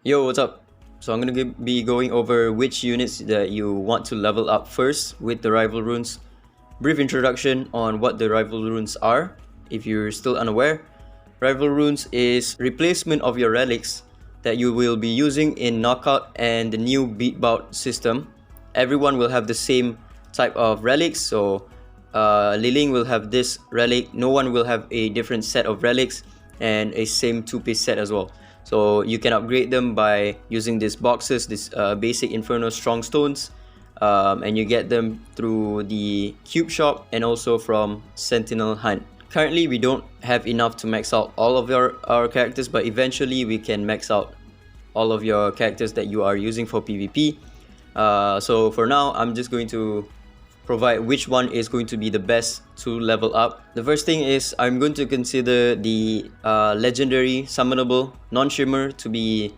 Yo, what's up? So I'm gonna be going over which units that you want to level up first with the rival runes. Brief introduction on what the rival runes are, if you're still unaware. Rival runes is replacement of your relics that you will be using in knockout and the new beat bout system. Everyone will have the same type of relics, so Liling will have this relic, no one will have a different set of relics and a same 2-piece set as well. So you can upgrade them by using these boxes, this basic Inferno Strong Stones, and you get them through the Cube Shop and also from Sentinel Hunt. Currently we don't have enough to max out all of our characters, but eventually we can max out all of your characters that you are using for PvP. So for now, I'm just going to provide which one is going to be the best to level up. The first thing is I'm going to consider the legendary summonable non-shimmer to be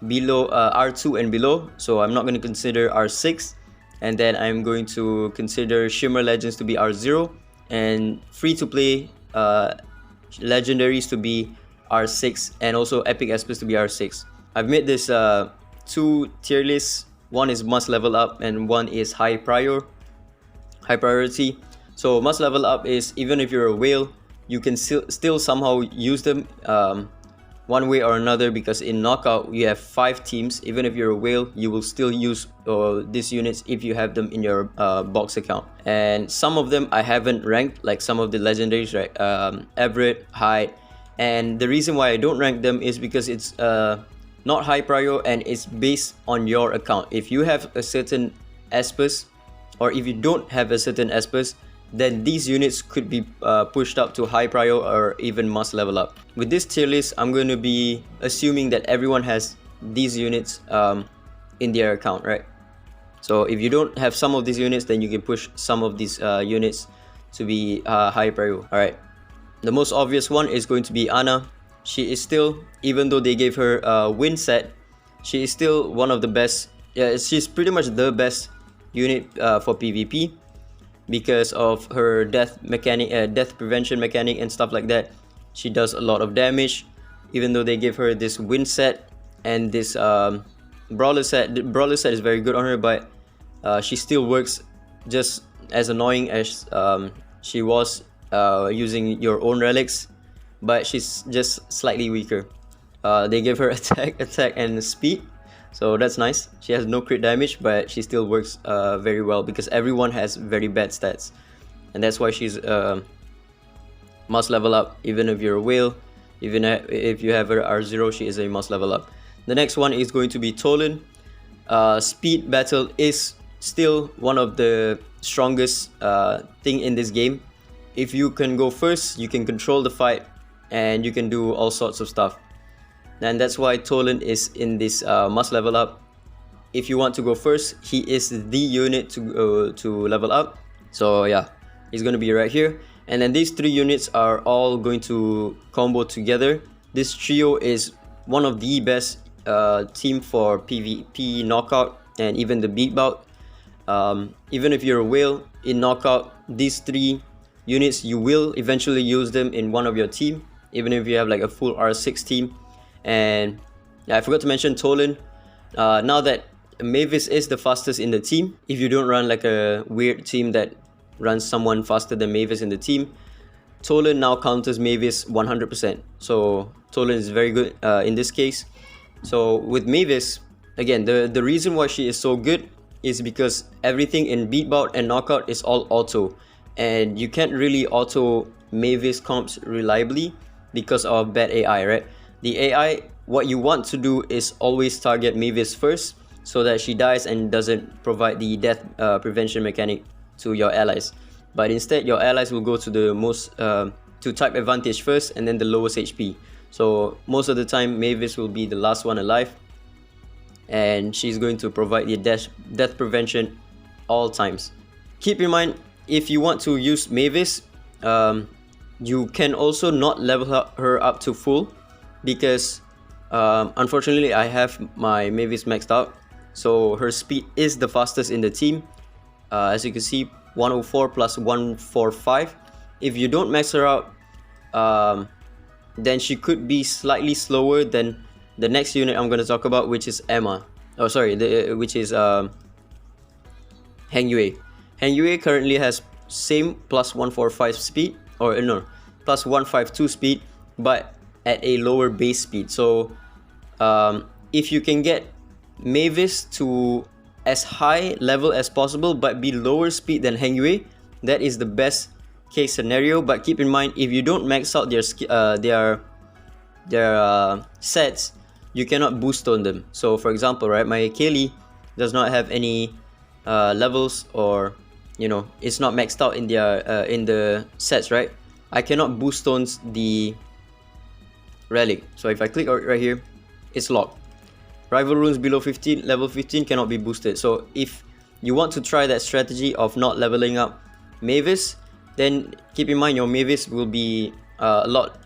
below R2 and below, so I'm not going to consider R6, and then I'm going to consider shimmer legends to be R0 and free to play legendaries to be R6 and also epic espers to be R6. I've made this two tier lists. One is must level up and one is high priority. So must level up is even if you're a whale, you can still somehow use them one way or another, because in knockout you have 5 teams. Even if you're a whale, you will still use these units if you have them in your box account. And some of them I haven't ranked, like some of the legendaries, right? Everett, Hyde, and the reason why I don't rank them is because it's not high prior and it's based on your account. If you have a certain Espers, or if you don't have a certain Espers, then these units could be pushed up to high prior or even must level up. With this tier list, I'm going to be assuming that everyone has these units in their account, right? So if you don't have some of these units, then you can push some of these units to be high prior. Alright, the most obvious one is going to be Ana. She is still, even though they gave her a win set, she is still one of the best. Yeah, she's pretty much the best unit for PvP because of her death mechanic, death prevention mechanic and stuff like that. She does a lot of damage, even though they give her this win set and this brawler set. The brawler set is very good on her, but she still works just as annoying as she was using your own relics, but she's just slightly weaker. They give her attack, and speed, so that's nice. She has no crit damage, but she still works very well because everyone has very bad stats, and that's why she's must level up. Even if you're a whale, even if you have her R0, she is a must level up. The next one is going to be Tolan. Speed battle is still one of the strongest thing in this game. If you can go first, you can control the fight and you can do all sorts of stuff, and that's why Tolan is in this must level up. If you want to go first, he is the unit to level up. So yeah, he's going to be right here, and then these 3 units are all going to combo together. This trio is one of the best team for PvP knockout and even the beat bout. Even if you're a whale in knockout, these 3 units, you will eventually use them in one of your team, even if you have like a full R6 team. And yeah, I forgot to mention Tolan. Now that Mavis is the fastest in the team, if you don't run like a weird team that runs someone faster than Mavis in the team, Tolan now counters Mavis 100%. So Tolan is very good in this case. So with Mavis, again, the reason why she is so good is because everything in beat bout and knockout is all auto, and you can't really auto Mavis comps reliably because of bad AI, right? The AI, what you want to do is always target Mavis first so that she dies and doesn't provide the death prevention mechanic to your allies. But instead, your allies will go to the most to type advantage first and then the lowest HP. So most of the time, Mavis will be the last one alive, and she's going to provide the death prevention all times. Keep in mind, if you want to use Mavis, you can also not level her up to full, because unfortunately I have my Mavis maxed out, so her speed is the fastest in the team. As you can see, 104 plus 145. If you don't max her out, then she could be slightly slower than the next unit I'm going to talk about, which is Emma. Oh, sorry, which is Heng Yue. Heng Yue currently has same plus 145 speed, or no, plus 152 speed, but at a lower base speed. So if you can get Mavis to as high level as possible but be lower speed than Heng Yue, that is the best case scenario. But keep in mind, if you don't max out their sets, you cannot boost on them. So for example, right, my Kaylee does not have any levels, or you know, it's not maxed out in their in the sets, right? I cannot boost stones the relic. So if I click right here, it's locked. Rival runes below 15, level 15 cannot be boosted. So if you want to try that strategy of not leveling up Mavis, then keep in mind your Mavis will be a lot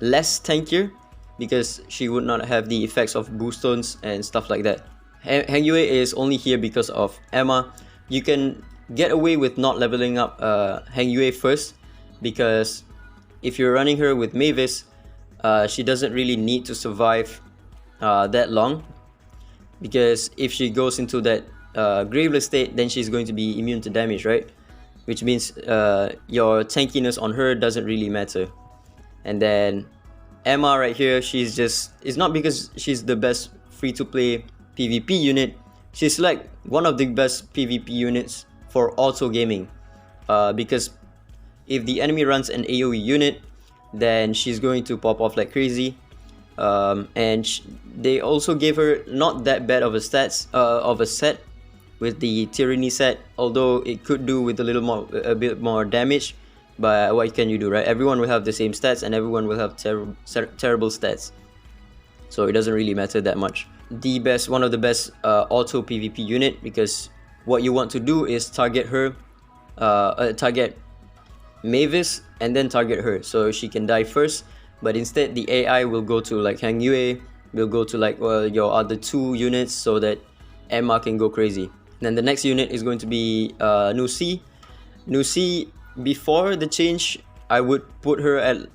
less tankier, because she would not have the effects of boost stones and stuff like that. Heng Yue is only here because of Emma. You can get away with not leveling up Heng Yue first, because if you're running her with Mavis, she doesn't really need to survive that long, because if she goes into that graveless state, then she's going to be immune to damage, right? Which means your tankiness on her doesn't really matter. And then Emma right here, she's just, it's not because she's the best free-to-play PvP unit, she's like one of the best PvP units for auto gaming, because if the enemy runs an AoE unit, then she's going to pop off like crazy. And they also gave her not that bad of a stats of a set with the Tyranny set, although it could do with a bit more damage. But what can you do, right? Everyone will have the same stats, and everyone will have terrible stats, so it doesn't really matter that much. One of the best auto PvP unit, because what you want to do is target her, target Mavis, and then target her, so she can die first. But instead, the AI will go to like Heng Yue, will go to like your other two units, so that Emma can go crazy. Then the next unit is going to be Nusi. Nusi, before the change, I would put her at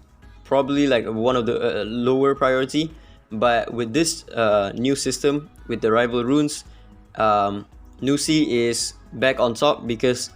probably like one of the lower priority. But with this new system, with the rival runes, Nusi is back on top, because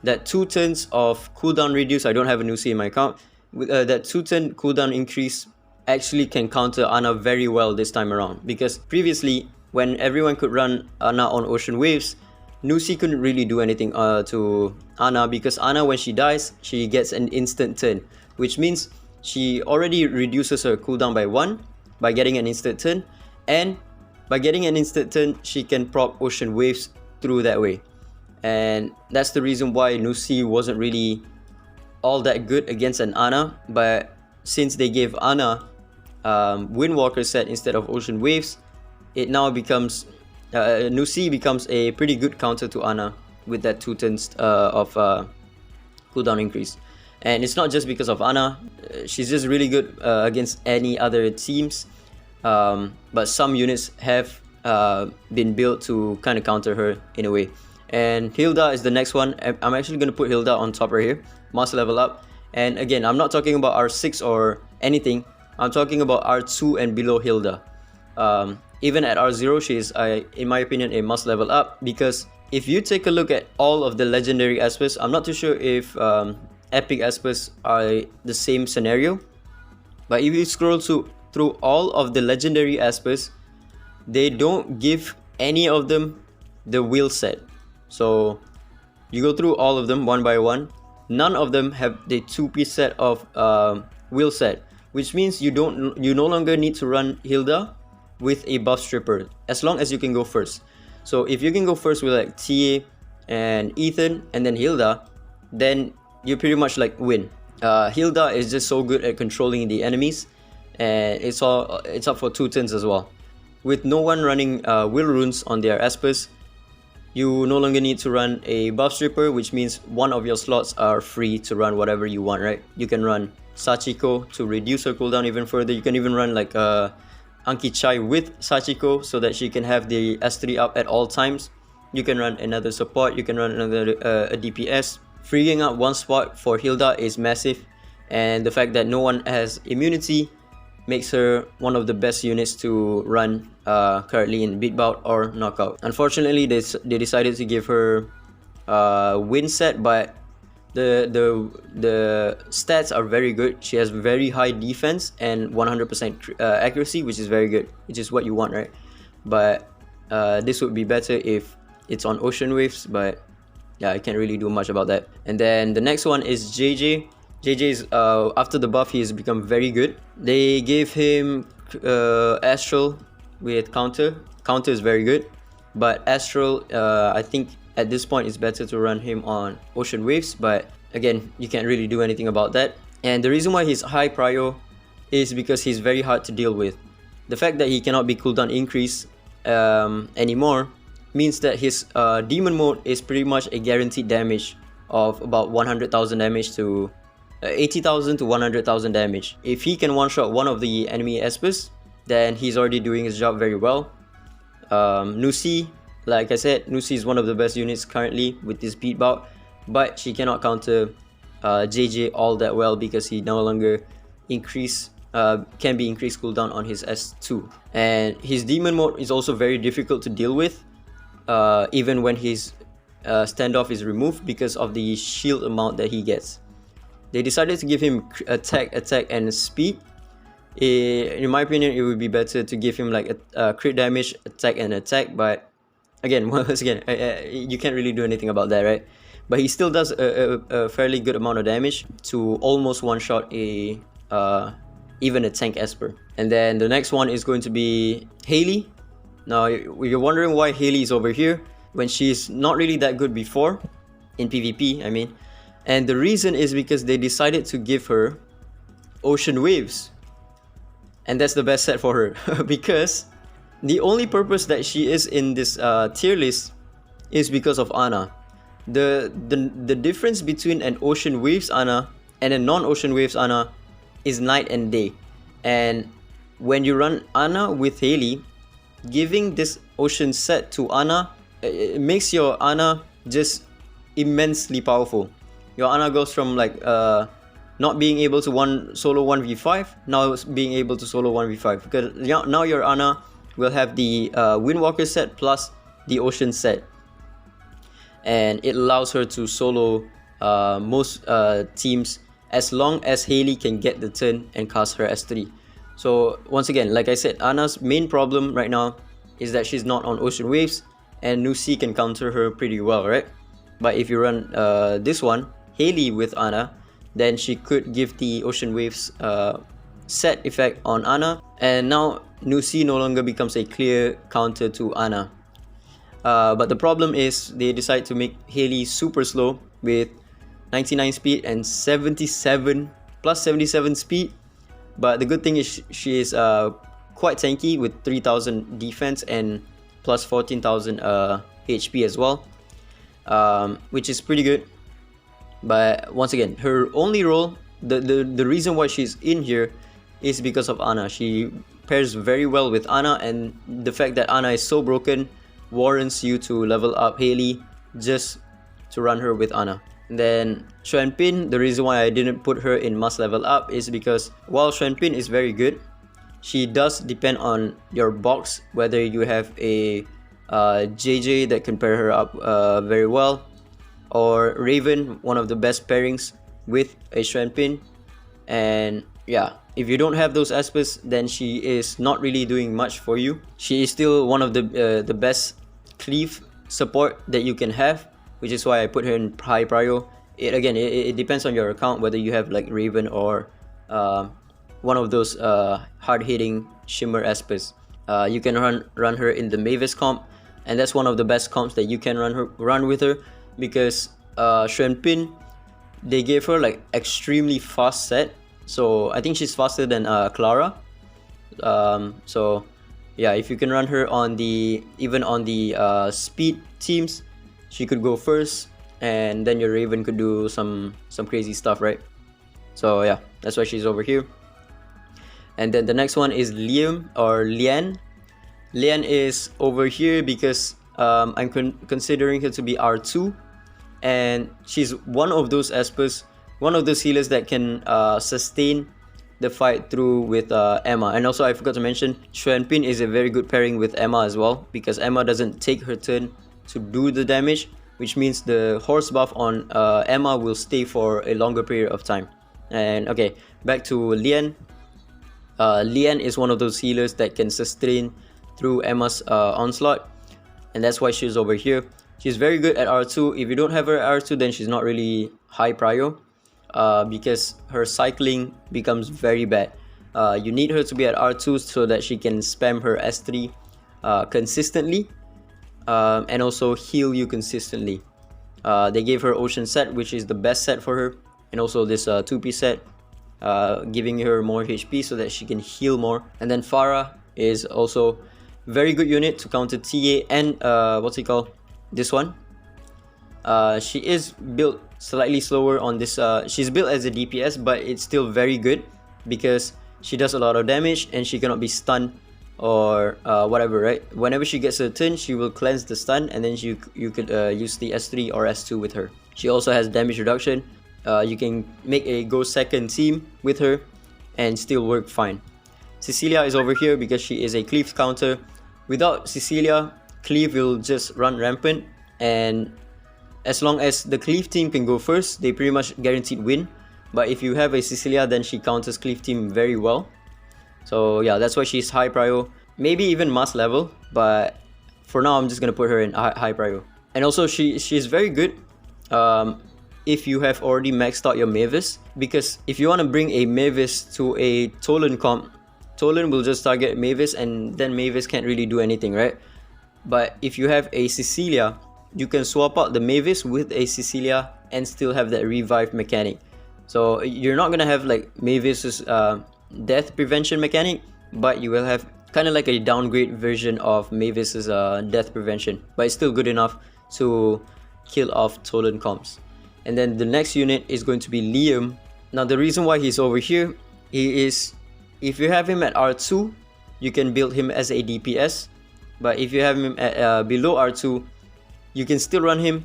that 2 turns of cooldown reduce, I don't have a Nusi in my account, that 2-turn cooldown increase actually can counter Ana very well this time around. Because previously, when everyone could run Ana on Ocean Waves, Nusi couldn't really do anything to Ana, because Ana, when she dies, she gets an instant turn, which means she already reduces her cooldown by 1 by getting an instant turn, and by getting an instant turn, she can prop Ocean Waves through that way. And that's the reason why Nusi wasn't really all that good against an Ana. But since they gave Ana Windwalker set instead of Ocean Waves, it now becomes Nusi becomes a pretty good counter to Ana with that 2 turns of cooldown increase. And it's not just because of Ana, she's just really good against any other teams, but some units have been built to kind of counter her in a way. And Hilda is the next one. I'm actually going to put Hilda on top right here, must level up. And again, I'm not talking about R6 or anything, I'm talking about R2 and below Hilda. Even at R0, she is, in my opinion, a must level up, because if you take a look at all of the legendary Espers, I'm not too sure if epic Espers are the same scenario, but if you scroll through all of the legendary Espers, they don't give any of them the wheel set. So you go through all of them one by one, none of them have the 2-piece set of wheel set, which means you no longer need to run Hilda with a buff stripper, as long as you can go first. So if you can go first with like TA and Ethan and then Hilda, then you pretty much like win. Hilda is just so good at controlling the enemies, and it's up for 2 turns as well. With no one running wheel runes on their Espers, you no longer need to run a buff stripper, which means one of your slots are free to run whatever you want, right? You can run Sachiko to reduce her cooldown even further. You can even run like Anki Chai with Sachiko, so that she can have the S3 up at all times. You can run another support, you can run another a DPS. Freeing up one spot for Hilda is massive, and the fact that no one has immunity makes her one of the best units to run currently in beat bout or knockout. Unfortunately, they decided to give her win set, but the stats are very good. She has very high defense and 100% accuracy, which is very good, which is what you want, right? But this would be better if it's on ocean waves, but yeah, I can't really do much about that. And then the next one is JJ. JJ is after the buff, he has become very good. They gave him Astral with counter. Counter is very good, but Astral, I think at this point it's better to run him on ocean waves, but again, you can't really do anything about that. And the reason why he's high prio is because he's very hard to deal with. The fact that he cannot be cooldown increased anymore means that his demon mode is pretty much a guaranteed damage of about 100,000 damage to 80,000 to 100,000 damage. If he can one-shot one of the enemy Espers, then he's already doing his job very well. Nusi, like I said, Nusi is one of the best units currently with this beat bout, but she cannot counter JJ all that well because he no longer can be increased cooldown on his S2. And his demon mode is also very difficult to deal with, even when his standoff is removed, because of the shield amount that he gets. They decided to give him attack, and speed. In my opinion, it would be better to give him like a crit damage, attack, but again, once again, you can't really do anything about that, right? But he still does a fairly good amount of damage to almost one-shot even a tank Esper. And then the next one is going to be Haley. Now, you're wondering why Haley is over here when she's not really that good before, in PvP, I mean. And the reason is because they decided to give her Ocean Waves. And that's the best set for her. Because the only purpose that she is in this tier list is because of Ana. The difference between an Ocean Waves Ana and a non-Ocean Waves Ana is night and day. And when you run Ana with Haley, giving this Ocean set to Ana, it makes your Ana just immensely powerful. Your Ana goes from like not being able to solo 1v5, now being able to solo 1v5, because now your Ana will have the Windwalker set plus the Ocean set, and it allows her to solo most teams as long as Haley can get the turn and cast her S3. So once again, like I said, Ana's main problem right now is that she's not on Ocean Waves, and Nusi can counter her pretty well, right? But if you run this one, Haley with Ana, then she could give the Ocean Waves set effect on Ana, and now Nusi no longer becomes a clear counter to Ana. But the problem is they decide to make Haley super slow with 99 speed and 77 plus 77 speed. But the good thing is she is quite tanky with 3000 defense and plus 14,000 HP as well, which is pretty good. But once again, her only role, the reason why she's in here is because of Ana. She pairs very well with Ana, and the fact that Ana is so broken warrants you to level up Haley just to run her with Ana. And then Xuanpin, the reason why I didn't put her in must level up is because while Xuanpin is very good, she does depend on your box, whether you have a JJ that can pair her up very well, or Raven, one of the best pairings with a Xuanpin. And yeah, if you don't have those Espers, then she is not really doing much for you. She is still one of the best cleave support that you can have, which is why I put her in high prio. It depends on your account whether you have like Raven or one of those hard-hitting shimmer Espers. You can run her in the Mavis comp, and that's one of the best comps that you can run with her, because Xuanpin, they gave her like extremely fast set. So I think she's faster than Clara. So yeah, if you can run her on even on the speed teams, she could go first, and then your Raven could do some crazy stuff, right? So yeah, that's why she's over here. And then the next one is Liam or Lian. Lian is over here because I'm considering her to be R2, and she's one of those Espers, one of those healers that can sustain the fight through with Emma. And also I forgot to mention, Xuanpin is a very good pairing with Emma as well, because Emma doesn't take her turn to do the damage, which means the horse buff on Emma will stay for a longer period of time. And okay, back to Lian. Lian is one of those healers that can sustain through Emma's onslaught, and that's why she's over here. She's very good at R2. If you don't have her at R2, then she's not really high prio, because her cycling becomes very bad. You need her to be at R2 so that she can spam her S3 consistently, and also heal you consistently. They gave her Ocean set, which is the best set for her, and also this 2-piece set, giving her more HP so that she can heal more. And then Farah is also very good unit to counter TA and what's it called? This one. She is built slightly slower on this. She's built as a DPS, but it's still very good because she does a lot of damage and she cannot be stunned or whatever, right? Whenever she gets a turn, she will cleanse the stun, and then you could use the S3 or S2 with her. She also has damage reduction. You can make a go second team with her and still work fine. Cecilia is over here because she is a cleave counter. Without Cecilia, cleave will just run rampant, and as long as the cleave team can go first, they pretty much guaranteed win. But if you have a Cecilia, then she counters cleave team very well. So yeah, that's why she's high prio, maybe even must level, but for now I'm just gonna put her in high prio. And also she's very good if you have already maxed out your Mavis, because if you want to bring a Mavis to a Tolan comp, Tolan will just target Mavis and then Mavis can't really do anything, right? But if you have a Cecilia, you can swap out the Mavis with a Cecilia and still have that revive mechanic. So you're not gonna have like Mavis's death prevention mechanic, but you will have kind of like a downgrade version of Mavis's death prevention, but it's still good enough to kill off Tolan comps. And then the next unit is going to be Liam. Now the reason why he's over here, he is, if you have him at R2, you can build him as a DPS, but if you have him at below R2, you can still run him.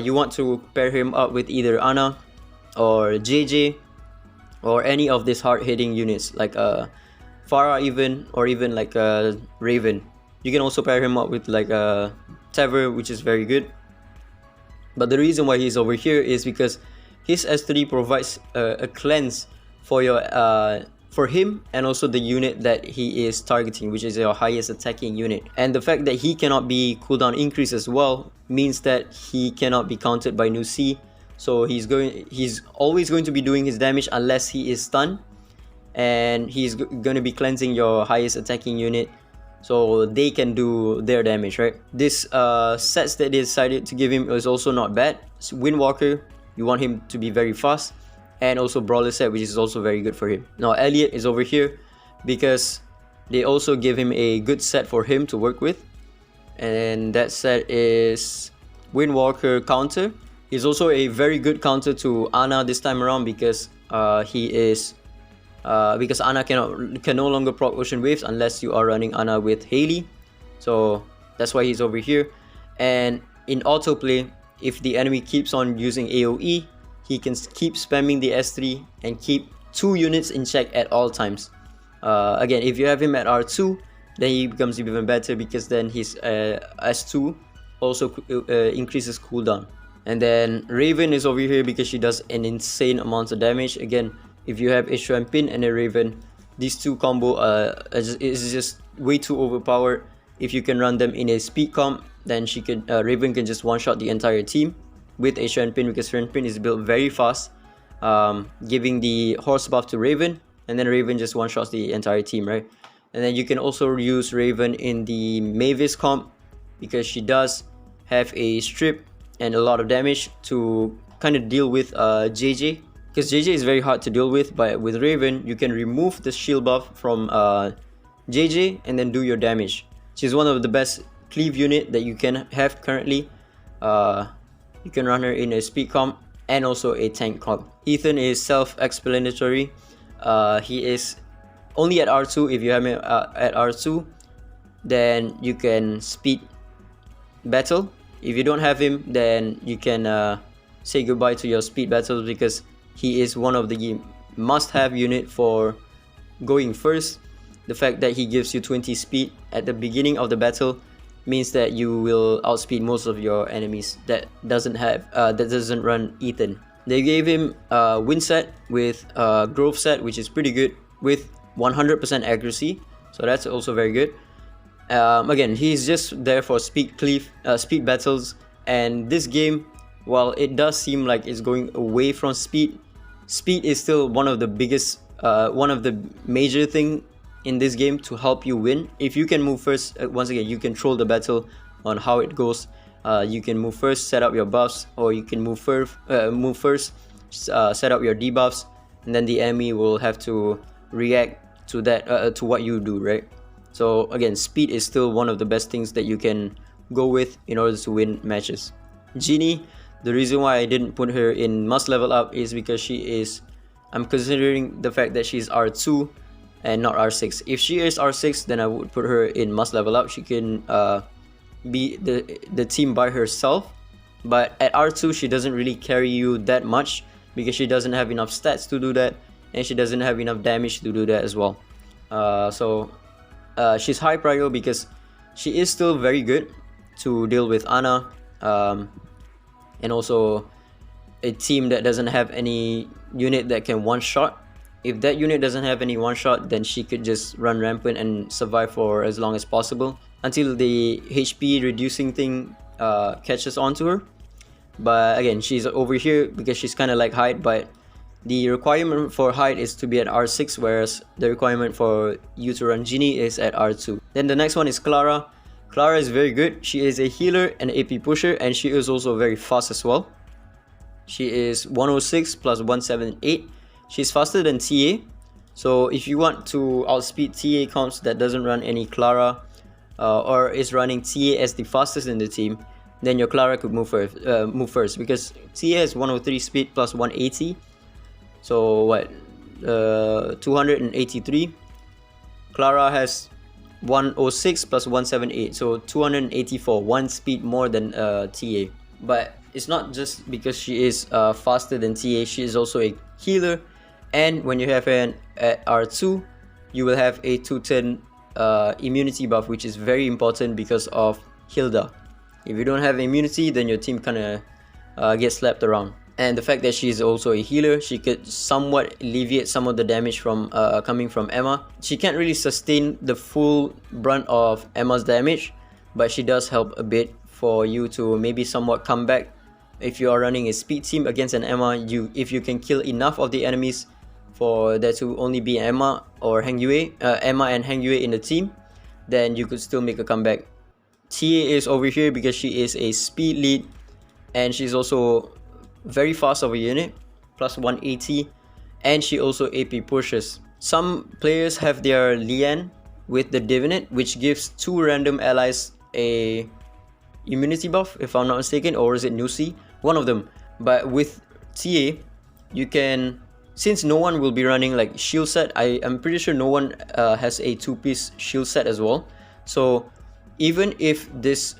You want to pair him up with either Ana or JJ or any of these hard-hitting units like Farah even, or even like Raven. You can also pair him up with like Tever, which is very good. But the reason why he's over here is because his S3 provides a cleanse for your for him and also the unit that he is targeting, which is your highest attacking unit. And the fact that he cannot be cooldown increase as well means that he cannot be countered by new C. So he's always going to be doing his damage unless he is stunned, and he's going to be cleansing your highest attacking unit so they can do their damage, right? This sets that they decided to give him is also not bad. So Windwalker, you want him to be very fast, and also Brawler set, which is also very good for him. Now Elliot is over here because they also give him a good set for him to work with, and that set is Windwalker counter. He's also a very good counter to Ana this time around because because Ana can no longer proc Ocean Waves unless you are running Ana with Hailey. So that's why he's over here. And in autoplay, if the enemy keeps on using AoE, he can keep spamming the S3 and keep 2 units in check at all times. Again, if you have him at R2, then he becomes even better because then his S2 also increases cooldown. And then Raven is over here because she does an insane amount of damage. Again, if you have a Xuanpin and a Raven, these two combo is just way too overpowered. If you can run them in a speed comp, then Raven can just one-shot the entire team with a Xuanpin, because Xuanpin is built very fast, giving the horse buff to Raven, and then Raven just one-shots the entire team, right? And then you can also use Raven in the Mavis comp because she does have a strip and a lot of damage to kind of deal with JJ, because JJ is very hard to deal with. But with Raven, you can remove the shield buff from JJ and then do your damage. She's one of the best cleave unit that you can have currently. You can run her in a speed comp and also a tank comp. Ethan is self-explanatory. He is only at R2. If you have him at R2, then you can speed battle. If you don't have him, then you can say goodbye to your speed battles because he is one of the must-have unit for going first. The fact that he gives you 20 speed at the beginning of the battle means that you will outspeed most of your enemies that doesn't run Ethan. They gave him wind set with growth set, which is pretty good, with 100% accuracy, so that's also very good. Again, he's just there for speed battles, and this game, while it does seem like it's going away from speed is still one of the biggest, one of the major thing in this game to help you win. If you can move first, once again, you control the battle on how it goes. You can move first, set up your buffs, or you can move first, set up your debuffs, and then the enemy will have to react to that, to what you do, right? So again, speed is still one of the best things that you can go with in order to win matches. Genie, the reason why I didn't put her in must level up is because I'm considering the fact that she's R2 and not R6. If she is R6, then I would put her in must level up. She can be the team by herself, but at R2 she doesn't really carry you that much because she doesn't have enough stats to do that, and she doesn't have enough damage to do that as well. She's high prio because she is still very good to deal with Ana, and also a team that doesn't have any unit that can one-shot. If that unit doesn't have any one-shot, then she could just run rampant and survive for as long as possible until the HP reducing thing catches on to her. But again, she's over here because she's kind of like Hyde, but the requirement for Hyde is to be at R6, whereas the requirement for you to run Genie is at R2. Then the next one is Clara. Clara is very good. She is a healer and AP pusher, and she is also very fast as well. She is 106 plus 178. She's faster than TA. So if you want to outspeed TA comps that doesn't run any Clara, or is running TA as the fastest in the team, then your Clara could move first because TA has 103 speed plus 180. So what? 283. Clara has 106 plus 178, so 284, one speed more than TA. But it's not just because she is faster than TA, she is also a healer, and when you have an at R2, you will have a 210 immunity buff, which is very important because of Hilda. If you don't have immunity, then your team kind of gets slapped around. And the fact that she is also a healer, she could somewhat alleviate some of the damage from coming from Emma. She can't really sustain the full brunt of Emma's damage, but she does help a bit for you to maybe somewhat come back. If you are running a speed team against an Emma, if you can kill enough of the enemies for there to only be Emma or Emma and Hang Yue in the team, then you could still make a comeback. Tia is over here because she is a speed lead, and she's also very fast of a unit, plus 180, and she also AP pushes. Some players have their Lian with the Divinate, which gives 2 random allies a immunity buff, if I'm not mistaken, or is it Nusi? One of them. But with TA, you can, since no one will be running like shield set, I'm pretty sure no one has a 2-piece shield set as well. So even if this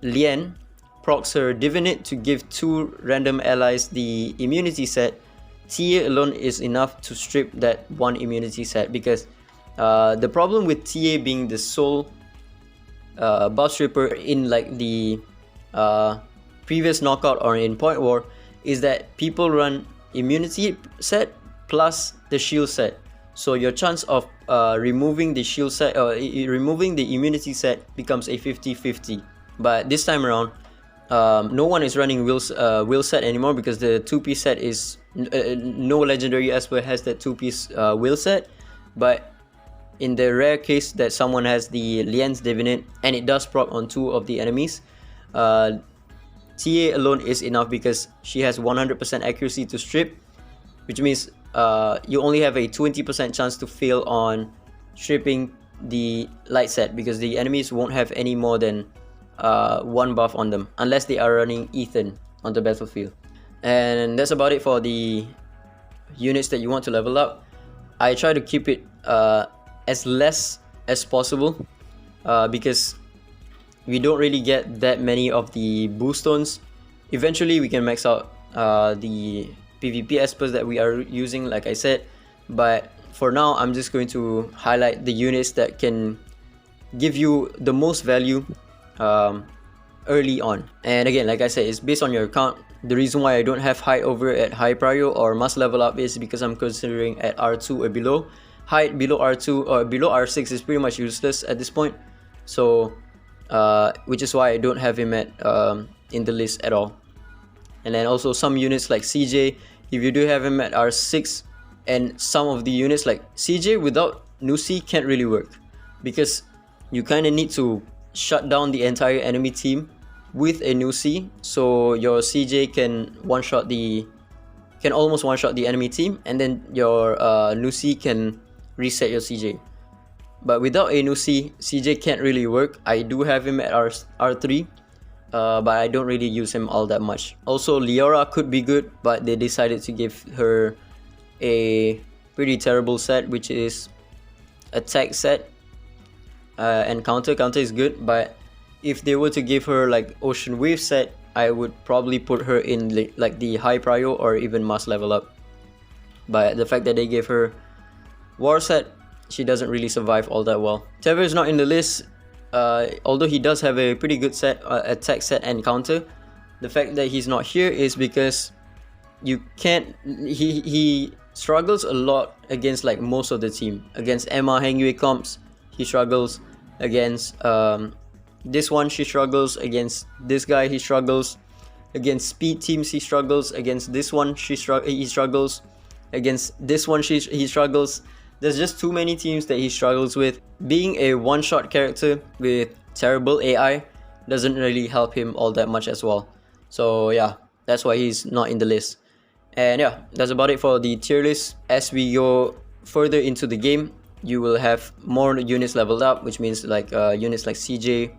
Lian procs her Divinate to give 2 random allies the immunity set, TA alone is enough to strip that 1 immunity set, because the problem with TA being the sole buff stripper in like the previous knockout or in Point War is that people run immunity set plus the shield set. So your chance of removing the shield set or removing the immunity set becomes a 50-50. But this time around, no one is running will set anymore because the 2-piece set is no legendary Esper has that 2-piece will set. But in the rare case that someone has the Lian's Divinate and it does proc on 2 of the enemies, TA alone is enough because she has 100% accuracy to strip, which means you only have a 20% chance to fail on stripping the light set, because the enemies won't have any more than 1 buff on them unless they are running Ethan on the battlefield. And that's about it for the units that you want to level up. I try to keep it as less as possible because we don't really get that many of the boost stones. Eventually we can max out the PvP Espers that we are using, like I said, but for now I'm just going to highlight the units that can give you the most value early on. And again, like I said, it's based on your account. The reason why I don't have height over at high prio or must level up is because I'm considering at R2 or below. Height below R2 or below R6 is pretty much useless at this point, so which is why I don't have him at in the list at all. And then also some units like CJ, if you do have him at R6, and some of the units like CJ without Nusi can't really work, because you kind of need to shut down the entire enemy team with a Nusi, so your CJ can almost one-shot the enemy team, and then your Nusi can reset your CJ. But without a Nusi, CJ can't really work. I do have him at R3, but I don't really use him all that much. Also, Liora could be good, but they decided to give her a pretty terrible set, which is attack set and counter. Counter is good, but if they were to give her like Ocean Wave set, I would probably put her in like the high prio or even must level up. But the fact that they gave her War set, she doesn't really survive all that well. Trevor is not in the list, although he does have a pretty good set, attack set and counter. The fact that he's not here is because you can't. He struggles a lot against like most of the team. Against Emma Hangyue comps, he struggles. Against this one, she struggles. Against this guy, he struggles. Against speed teams, he struggles. Against this one, he struggles. Against this one, he struggles. There's just too many teams that he struggles with. Being a one-shot character with terrible AI doesn't really help him all that much as well. So yeah, that's why he's not in the list. And yeah, that's about it for the tier list. As we go further into the game, you will have more units leveled up, which means like units like CJ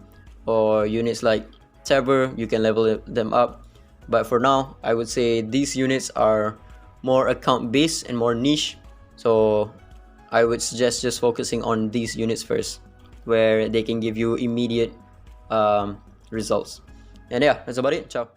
or units like Tabber, you can level them up. But for now, I would say these units are more account based and more niche, so I would suggest just focusing on these units first, where they can give you immediate results. And yeah, that's about it. Ciao.